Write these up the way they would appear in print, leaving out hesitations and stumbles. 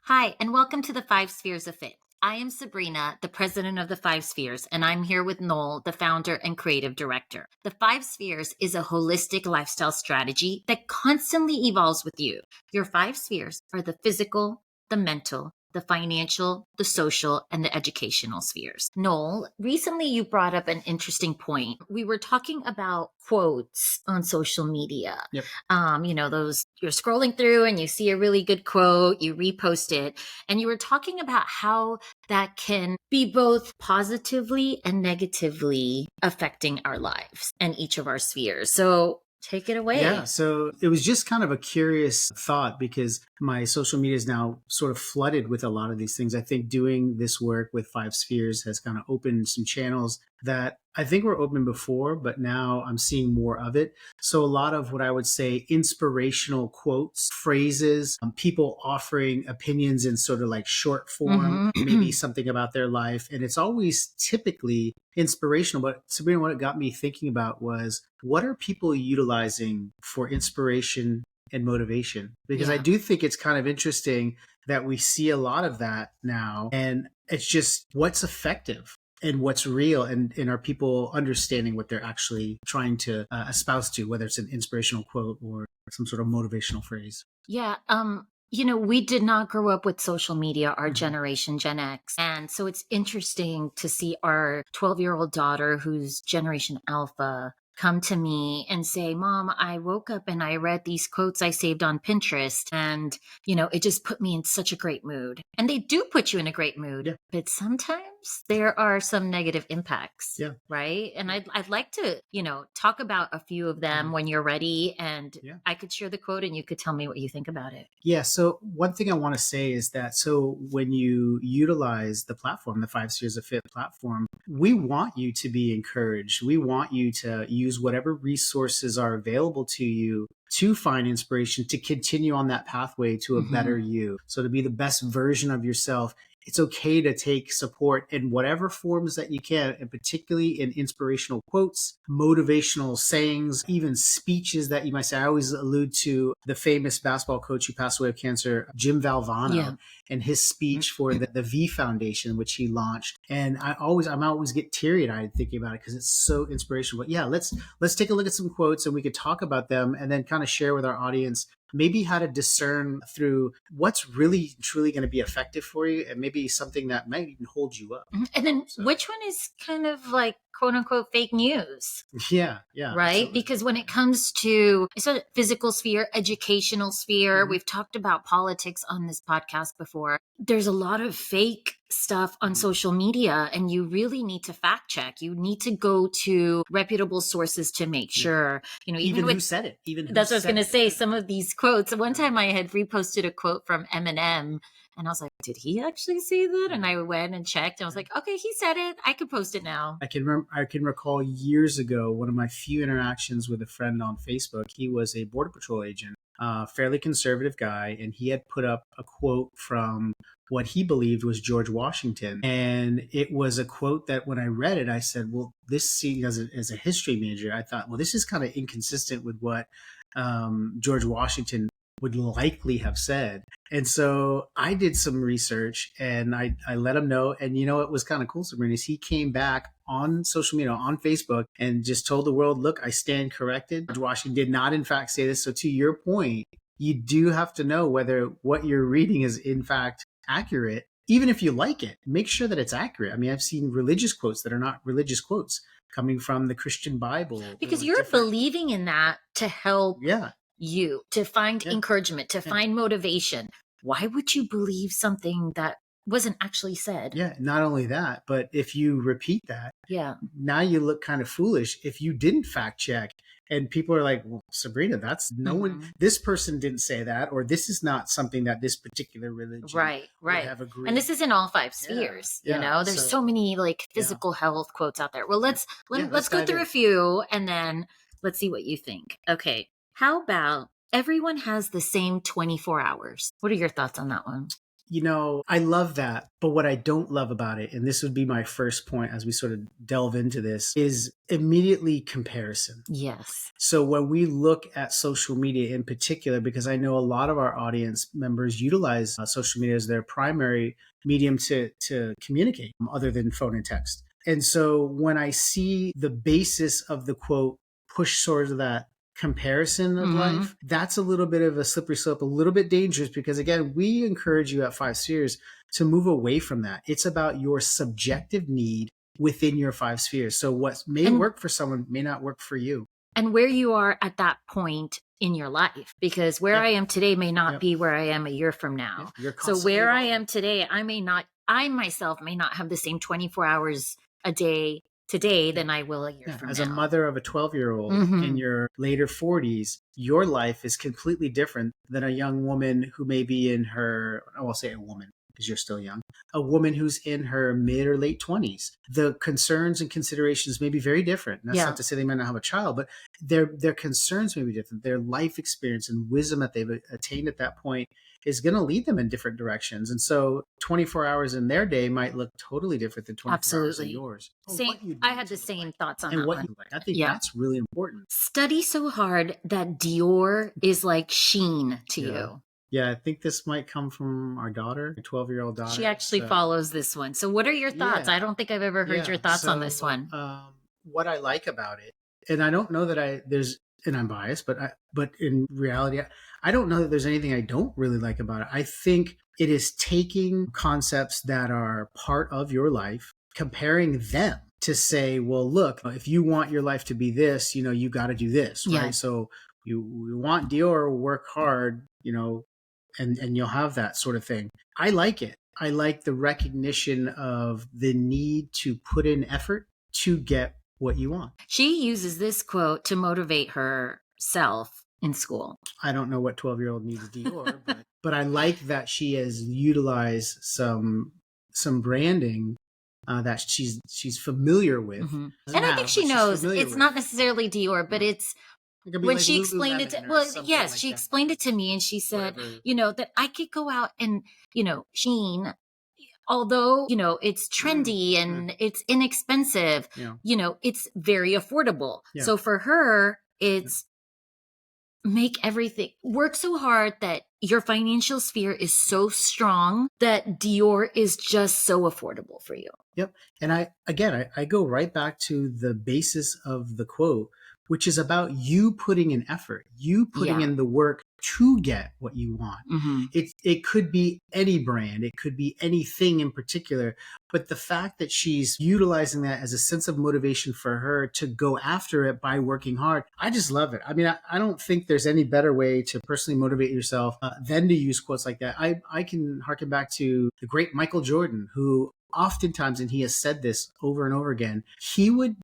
Hi, and welcome to the Five Spheres of Fit. I am Sabrina, the president of the Five Spheres, and I'm here with Noel, the founder and creative director. The Five Spheres is a holistic lifestyle strategy that constantly evolves with you. Your five spheres are the physical, the mental, the financial, the social, and the educational spheres. Noel, recently you brought up an interesting point. We were talking about quotes on social media. Yep. Those you're scrolling through and you see a really good quote, you repost it, and you were talking about how that can be both positively and negatively affecting our lives and each of our spheres. So take it away. Yeah. So it was just kind of a curious thought because my social media is now sort of flooded with a lot of these things. I think doing this work with Five Spheres has kind of opened some channels that I think were open before, but now I'm seeing more of it. So a lot of what I would say inspirational quotes, phrases, people offering opinions in sort of like short form, maybe something about their life. And it's always typically inspirational. But Sabrina, what it got me thinking about was what are people utilizing for inspiration and motivation? Because I do think it's kind of interesting that we see a lot of that now. And it's just what's effective and what's real, and are people understanding what they're actually trying to espouse to, whether it's an inspirational quote or some sort of motivational phrase. Yeah. We did not grow up with social media, our generation, Gen X. And so it's interesting to see our 12-year-old daughter, who's Generation Alpha, come to me and say, Mom, I woke up and I read these quotes I saved on Pinterest. And, it just put me in such a great mood. And they do put you in a great mood. Yeah. But sometimes there are some negative impacts. Yeah. Right. And I'd like to, talk about a few of them when you're ready. And I could share the quote and you could tell me what you think about it. Yeah. So one thing I want to say is that when you utilize the platform, the Five Spheres of Fit platform, we want you to be encouraged. We want you to use whatever resources are available to you to find inspiration, to continue on that pathway to a better you. So to be the best version of yourself. It's okay to take support in whatever forms that you can, and particularly in inspirational quotes, motivational sayings, even speeches that you might say. I always allude to the famous basketball coach who passed away of cancer, Jim Valvano, and his speech for the V Foundation, which he launched. And I'm always get teary eyed thinking about it because it's so inspirational. But yeah, let's take a look at some quotes and we could talk about them and then kind of share with our audience maybe how to discern through what's really truly going to be effective for you and maybe something that might even hold you up. And then which one is kind of like quote unquote fake news? Yeah. Right. Absolutely. Because when it comes to physical sphere, educational sphere, we've talked about politics on this podcast before. There's a lot of fake stuff on social media and you really need to fact check. You need to go to reputable sources to make sure, even who said it. That's what I was going to say. Some of these quotes. One time I had reposted a quote from Eminem and I was like, did he actually say that? And I went and checked and I was like, okay, he said it. I could post it now. I can recall years ago, one of my few interactions with a friend on Facebook. He was a Border Patrol agent, fairly conservative guy, and he had put up a quote from what he believed was George Washington. And it was a quote that when I read it, I said, well, this, as a history major, I thought, well, this is kind of inconsistent with what George Washington would likely have said. And so I did some research and I let him know. And it was kind of cool, Sabrina, is he came back on social media, on Facebook, and just told the world, look, I stand corrected. George Washington did not in fact say this. So to your point, you do have to know whether what you're reading is in fact accurate. Even if you like it, make sure that it's accurate. I mean, I've seen religious quotes that are not religious quotes coming from the Christian Bible. Because you're believing in that to help you, to find encouragement, to find motivation. Why would you believe something that wasn't actually said? Yeah, not only that, but if you repeat that, now you look kind of foolish if you didn't fact check. And people are like, well, Sabrina, that's no one, this person didn't say that, or this is not something that this particular religion would have agreed. And this is in all five spheres, there's so many like physical health quotes out there. Well, let's go through a few and then let's see what you think. Okay. How about everyone has the same 24 hours? What are your thoughts on that one? I love that. But what I don't love about it, and this would be my first point as we sort of delve into this, is immediately comparison. Yes. So when we look at social media in particular, because I know a lot of our audience members utilize social media as their primary medium to communicate other than phone and text. And so when I see the basis of the quote, push towards that comparison of life, that's a little bit of a slippery slope, a little bit dangerous, because again, we encourage you at Five Spheres to move away from that. It's about your subjective need within your five spheres. So what may work for someone may not work for you. And where you are at that point in your life, because where I am today may not be where I am a year from now. So where I am today, I myself may not have the same 24 hours a day today than I will a year from now. As a mother of a 12-year-old in your later 40s, your life is completely different than a young woman who may be in her, I'll say a woman, because you're still young, a woman who's in her mid or late 20s. The concerns and considerations may be very different. And that's not to say they might not have a child, but their concerns may be different. Their life experience and wisdom that they've attained at that point is going to lead them in different directions. And so 24 hours in their day might look totally different than 24 hours in yours. I had the same thoughts on that one. I think that's really important. Study so hard that Dior is like Sheen to you. Yeah, I think this might come from our daughter, a 12-year-old daughter. She actually follows this one. So what are your thoughts? I don't think I've ever heard your thoughts on this one. What I like about it, and I don't know that and I'm biased, but in reality, I don't know that there's anything I don't really like about it. I think it is taking concepts that are part of your life, comparing them to say, well, look, if you want your life to be this, you got to do this, right? So you want Dior, work hard, and you'll have that sort of thing. I like it. I like the recognition of the need to put in effort to get what you want. She uses this quote to motivate herself in school. I don't know what 12-year-old needs Dior, but I like that she has utilized some branding that she's familiar with. And I think she knows it's not necessarily Dior, but it's when she explained it she explained it to me, and she said, that I could go out and, Shein, although, it's trendy and it's inexpensive, it's very affordable. So for her, it's make everything work so hard that your financial sphere is so strong that Dior is just so affordable for you. Yep. And I go right back to the basis of the quote, which is about you putting in effort, you putting in the work to get what you want. It could be any brand, it could be anything in particular, but the fact that she's utilizing that as a sense of motivation for her to go after it by working hard, I just love it. I mean, I don't think there's any better way to personally motivate yourself than to use quotes like that. I can harken back to the great Michael Jordan, who oftentimes, and he has said this over and over again, he would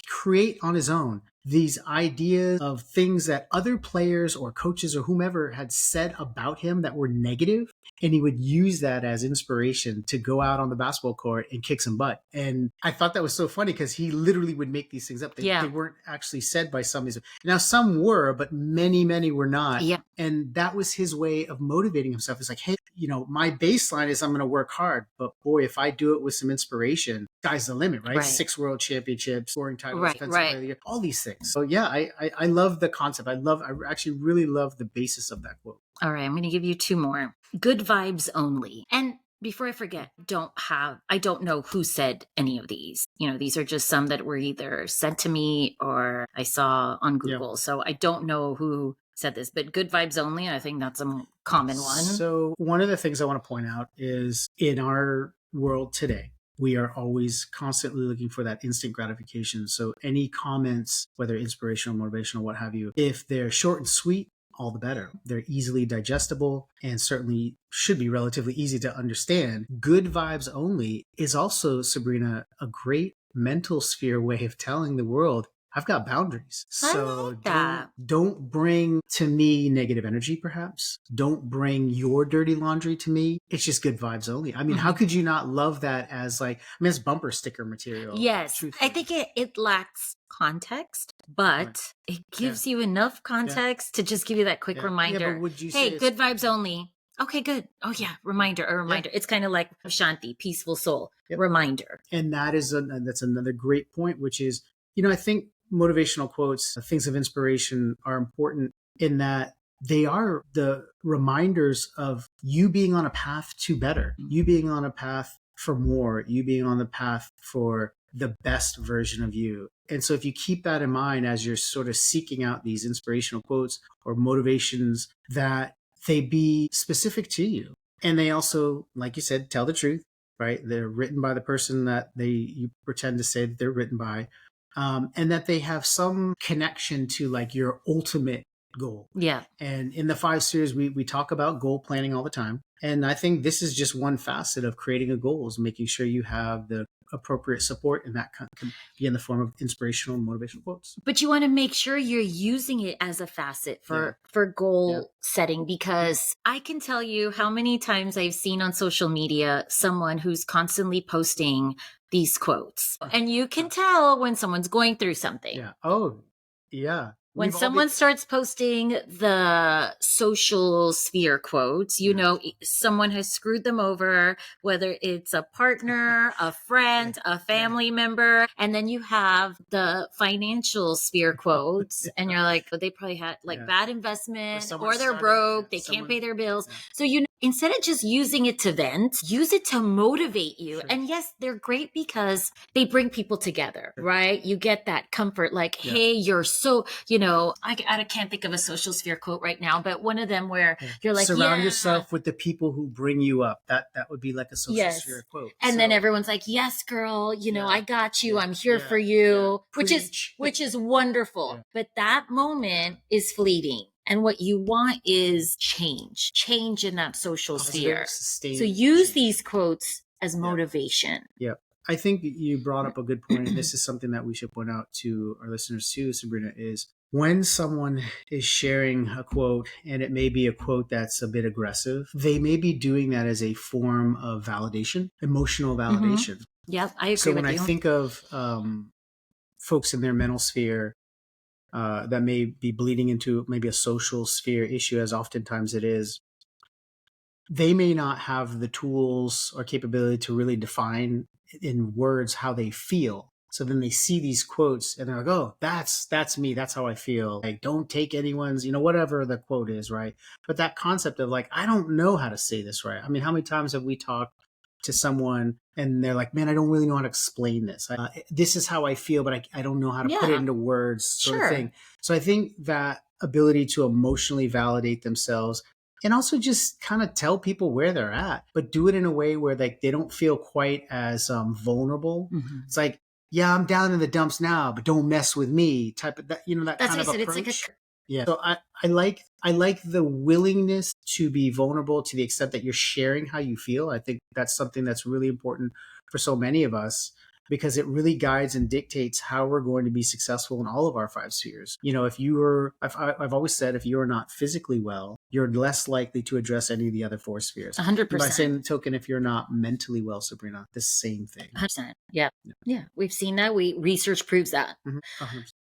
create on his own these ideas of things that other players or coaches or whomever had said about him that were negative. And he would use that as inspiration to go out on the basketball court and kick some butt. And I thought that was so funny because he literally would make these things up. They weren't actually said by some of these. Now, some were, but many, many were not. Yeah. And that was his way of motivating himself. It's like, hey, my baseline is I'm going to work hard. But boy, if I do it with some inspiration, sky's the limit, right? 6 world championships, scoring titles, defensive player of the year, all these things. So yeah, I love the concept. I actually really love the basis of that quote. All right, I'm going to give you 2 more. Good vibes only. And before I forget, I don't know who said any of these. These are just some that were either sent to me or I saw on Google. Yeah. So I don't know who said this, but good vibes only, I think that's a common one. So one of the things I want to point out is in our world today, we are always constantly looking for that instant gratification. So any comments, whether inspirational, motivational, what have you, if they're short and sweet, all the better. They're easily digestible and certainly should be relatively easy to understand. Good vibes only is also, Sabrina, a great mental sphere way of telling the world, I've got boundaries. So don't bring to me negative energy, perhaps. Don't bring your dirty laundry to me. It's just good vibes only. I mean, how could you not love that as it's bumper sticker material? Yes. Truthfully. I think it lacks context, but it gives you enough context to just give you that quick reminder. But would you hey, good vibes only. Okay, good. Oh yeah, reminder, a reminder. It's kind of like Shanti, peaceful soul, reminder. And that's another great point, which is, I think motivational quotes, things of inspiration are important in that they are the reminders of you being on a path to better, you being on a path for more, you being on the path for the best version of you. And so if you keep that in mind as you're sort of seeking out these inspirational quotes or motivations, that they be specific to you. And they also, like you said, tell the truth, right? They're written by the person that you pretend to say that they're written by. And that they have some connection to like your ultimate goal. Yeah. And in the 5 Spheres, we talk about goal planning all the time. And I think this is just one facet of creating a goal, is making sure you have the appropriate support, and that can be in the form of inspirational and motivational quotes. But you want to make sure you're using it as a facet for goal setting, because I can tell you how many times I've seen on social media someone who's constantly posting these quotes, and you can tell when someone's going through something. Yeah. Oh, yeah. When someone starts posting the social sphere quotes, someone has screwed them over, whether it's a partner, a friend, a family member. And then you have the financial sphere quotes, and you're like, but they probably had bad investment, or they're broke, they can't pay their bills. So, instead of just using it to vent, use it to motivate you. Sure. And yes, they're great because they bring people together, right? You get that comfort, like, hey, you're so, I can't think of a social sphere quote right now, but one of them where you're like, surround yourself with the people who bring you up. That would be like a social sphere quote. And then everyone's like, yes, girl, I got you. I'm here for you, which is wonderful. Yeah. But that moment is fleeting. And what you want is change in that social sphere. So use these quotes as motivation. Yeah. I think you brought up a good point. And this is something that we should point out to our listeners too, Sabrina, is when someone is sharing a quote, and it may be a quote that's a bit aggressive, they may be doing that as a form of validation, emotional validation. Mm-hmm. Yep, I agree with you. So when I think of folks in their mental sphere, that may be bleeding into maybe a social sphere issue, as oftentimes it is, they may not have the tools or capability to really define in words how they feel. So then they see these quotes and they're like, oh, that's me. That's how I feel. Like, don't take anyone's, whatever the quote is, right? But that concept of like, I don't know how to say this right. I mean, how many times have we talked to someone and they're like, man, I don't really know how to explain this. This is how I feel, but I don't know how to put it into words, sort of thing. So I think that ability to emotionally validate themselves, and also just kind of tell people where they're at, but do it in a way where they don't feel quite as vulnerable. Mm-hmm. It's like, yeah, I'm down in the dumps now, but don't mess with me type of that, that That's kind of approach. It's like yeah. So I like the willingness to be vulnerable to the extent that you're sharing how you feel. I think that's something that's really important for so many of us, because it really guides and dictates how we're going to be successful in all of our 5 spheres. I've always said, if you are not physically well, you're less likely to address any of the other 4 spheres. 100%. And by same token, if you're not mentally well, Sabrina, the same thing. 100%. Yeah. We've seen that. Research proves that. Mm-hmm.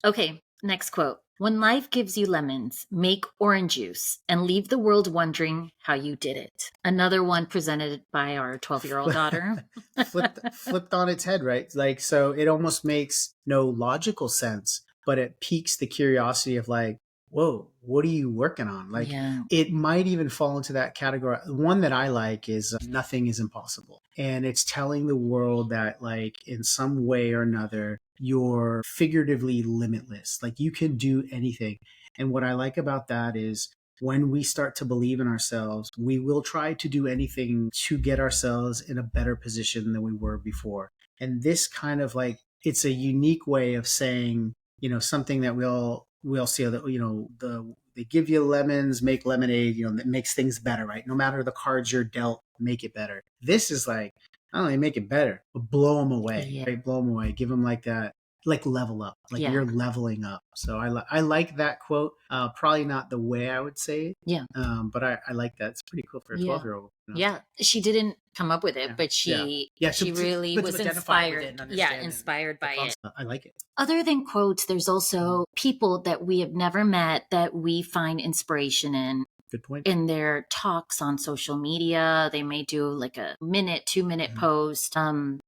Okay. Next quote. When life gives you lemons, make orange juice and leave the world wondering how you did it. Another one presented by our 12-year-old daughter. flipped on its head, right? Like, so it almost makes no logical sense, but it piques the curiosity of like, whoa, what are you working on? Like, it might even fall into that category. One that I like is nothing is impossible. And it's telling the world that, like, in some way or another, you're figuratively limitless. Like, you can do anything. And what I like about that is when we start to believe in ourselves, we will try to do anything to get ourselves in a better position than we were before. And this kind of like, it's a unique way of saying, something that we all see that, they give you lemons, make lemonade, that makes things better, right? No matter the cards you're dealt, make it better. This is like, not only make it better, but blow them away, right? Blow them away. Give them like that, like level up, like you're leveling up. So I like that quote. Probably not the way I would say it. Yeah. But I like that. It's pretty cool for a 12-year-old. Yeah. She didn't come up with it, but she really was inspired. Inspired by it. I like it. Other than quotes, there's also people that we have never met that we find inspiration in. Good point. in their talks on social media. They may do like a minute, 2 minute post. And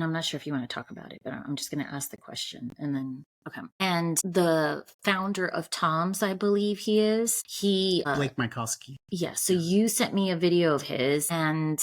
I'm not sure if you want to talk about it, but I'm just going to ask the question and then, okay. And the founder of Tom's, I believe he is, Blake Mykowski. Yeah. So you sent me a video of his, and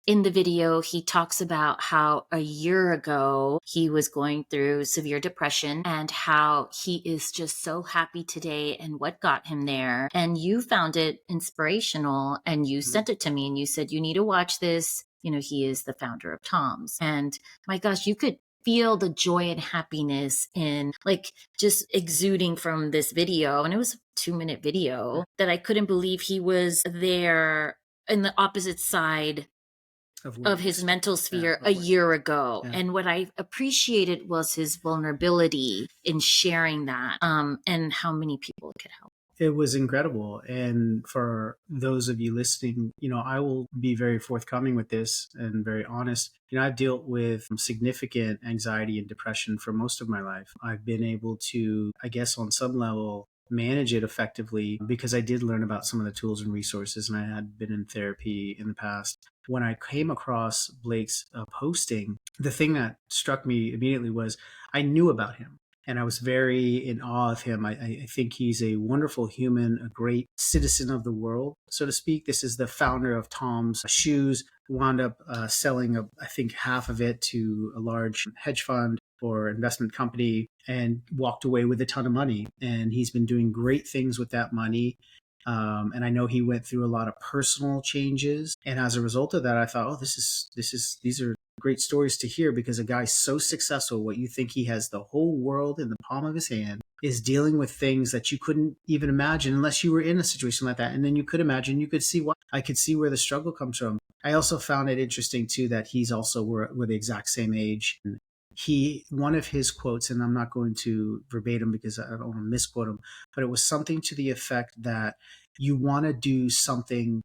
in the video, he talks about how a year ago he was going through severe depression and how he is just so happy today and what got him there. And you found it inspirational and you sent it to me and you said, you need to watch this. You know, he is the founder of Tom's. And my gosh, you could feel the joy and happiness in like just exuding from this video. And it was a 2-minute video that I couldn't believe he was there in the opposite side of his mental sphere a year ago. Yeah. And what I appreciated was his vulnerability in sharing that, and how many people it could help. It was incredible. And for those of you listening, you know, I will be very forthcoming with this and very honest. You know, I've dealt with significant anxiety and depression for most of my life. I've been able to, I guess, on some level, manage it effectively because I did learn about some of the tools and resources, and I had been in therapy in the past. When I came across Blake's posting, the thing that struck me immediately was I knew about him. And I was very in awe of him. I think he's a wonderful human, a great citizen of the world, so to speak. This is the founder of Tom's Shoes, wound up selling, I think, half of it to a large hedge fund or investment company and walked away with a ton of money. And he's been doing great things with that money. And I know he went through a lot of personal changes. And as a result of that, I thought, oh, these are great stories to hear, because a guy so successful, what you think he has the whole world in the palm of his hand, is dealing with things that you couldn't even imagine unless you were in a situation like that. And then you could imagine, you could see I could see where the struggle comes from. I also found it interesting too, that he's also, we're the exact same age. And one of his quotes, and I'm not going to verbatim because I don't want to misquote him, but it was something to the effect that you want to do something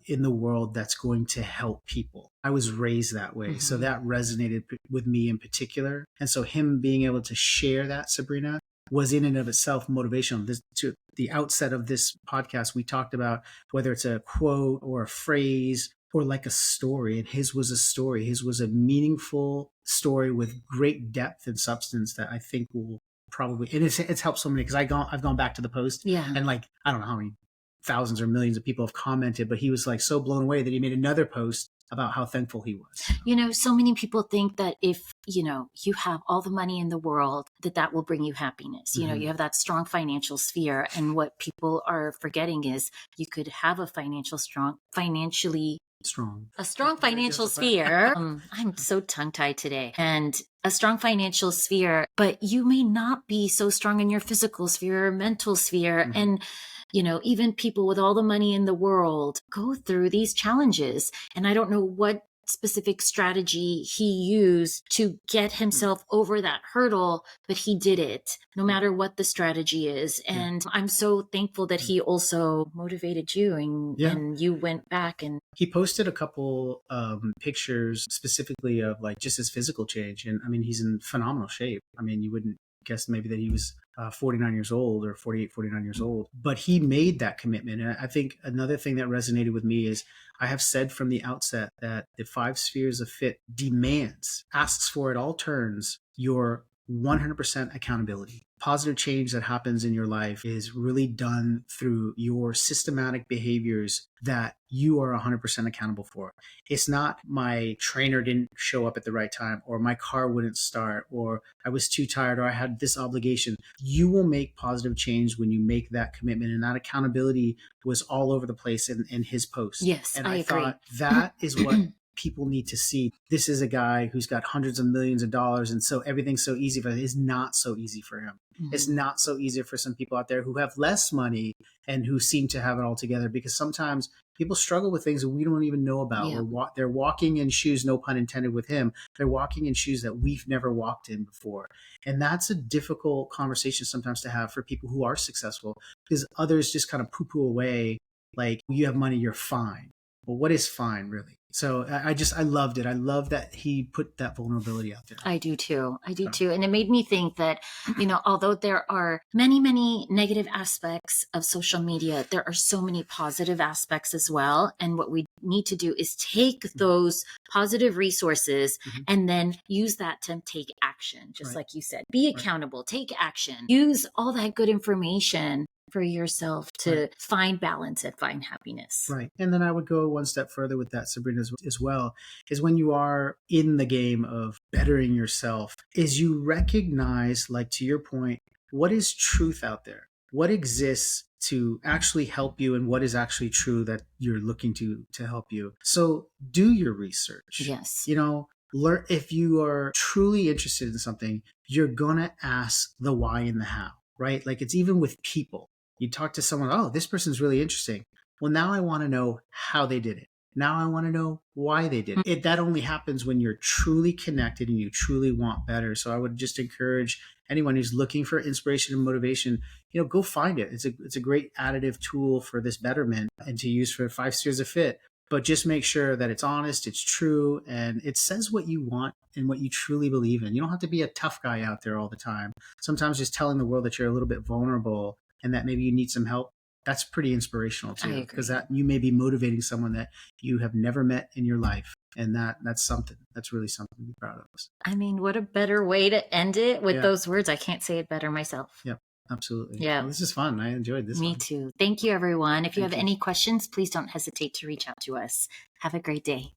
in the world that's going to help people. I was raised that way. Mm-hmm. So that resonated with me in particular. And so him being able to share that, Sabrina, was in and of itself motivational. To the outset of this podcast, we talked about whether it's a quote or a phrase or like a story. And his was a story. His was a meaningful story with great depth and substance that I think will probably, and it's helped so many, because I've gone back to the post, and like, I don't know how many thousands or millions of people have commented, but he was like so blown away that he made another post about how thankful he was. You know, so many people think that if, you know, you have all the money in the world, that will bring you happiness. You know, you have that strong financial sphere. And what people are forgetting is you could have a financially strong financial sphere. I'm so tongue-tied today. And a strong financial sphere, but you may not be so strong in your physical sphere or mental sphere. And you know, even people with all the money in the world go through these challenges. And I don't know what specific strategy he used to get himself over that hurdle, but he did it no matter what the strategy is. And I'm so thankful that he also motivated you and you went back. And he posted a couple pictures specifically of like just his physical change. And I mean, he's in phenomenal shape. I mean, you wouldn't guess maybe that he was 49 years old or 48, 49 years old, but he made that commitment. And I think another thing that resonated with me is I have said from the outset that the 5 spheres of fit asks for at all turns your 100% accountability. Positive change that happens in your life is really done through your systematic behaviors that you are 100% accountable for. It's not my trainer didn't show up at the right time, or my car wouldn't start, or I was too tired, or I had this obligation. You will make positive change when you make that commitment. And that accountability was all over the place in his post. Yes, and I agree. Thought that is what people need to see. This is a guy who's got hundreds of millions of dollars, and so everything's so easy for him. It's not so easy for him. It's not so easy for some people out there who have less money and who seem to have it all together, because sometimes people struggle with things that we don't even know about. They're walking in shoes, no pun intended with him. They're walking in shoes that we've never walked in before. And that's a difficult conversation sometimes to have for people who are successful, because others just kind of poo-poo away like, you have money, you're fine. well, what is fine really? So I loved it. I love that he put that vulnerability out there. I do too. I do So. too. And it made me think that, although there are many, many negative aspects of social media, there are so many positive aspects as well. And what we need to do is take those positive resources and then use that to take action. Just like you said, be accountable, take action, use all that good information for yourself to find balance and find happiness. Right. And then I would go one step further with that, Sabrina, as well, is when you are in the game of bettering yourself, is you recognize, like to your point, what is truth out there? What exists to actually help you and what is actually true that you're looking to help you? So do your research. Yes. Learn. If you are truly interested in something, you're going to ask the why and the how, right? Like it's even with people. You talk to someone, oh, this person's really interesting. Well, now I want to know how they did it. Now I want to know why they did it. That only happens when you're truly connected and you truly want better. So I would just encourage anyone who's looking for inspiration and motivation, go find it. It's a great additive tool for this betterment and to use for 5 Spheres of Fit. But just make sure that it's honest, it's true, and it says what you want and what you truly believe in. You don't have to be a tough guy out there all the time. Sometimes just telling the world that you're a little bit vulnerable and that maybe you need some help, that's pretty inspirational too, because that you may be motivating someone that you have never met in your life. And that's something. That's really something to be proud of. I mean, what a better way to end it with those words. I can't say it better myself. Yep. Absolutely. Yeah. Well, this is fun. I enjoyed this. Me too. Thank you, everyone. If you have any questions, please don't hesitate to reach out to us. Have a great day.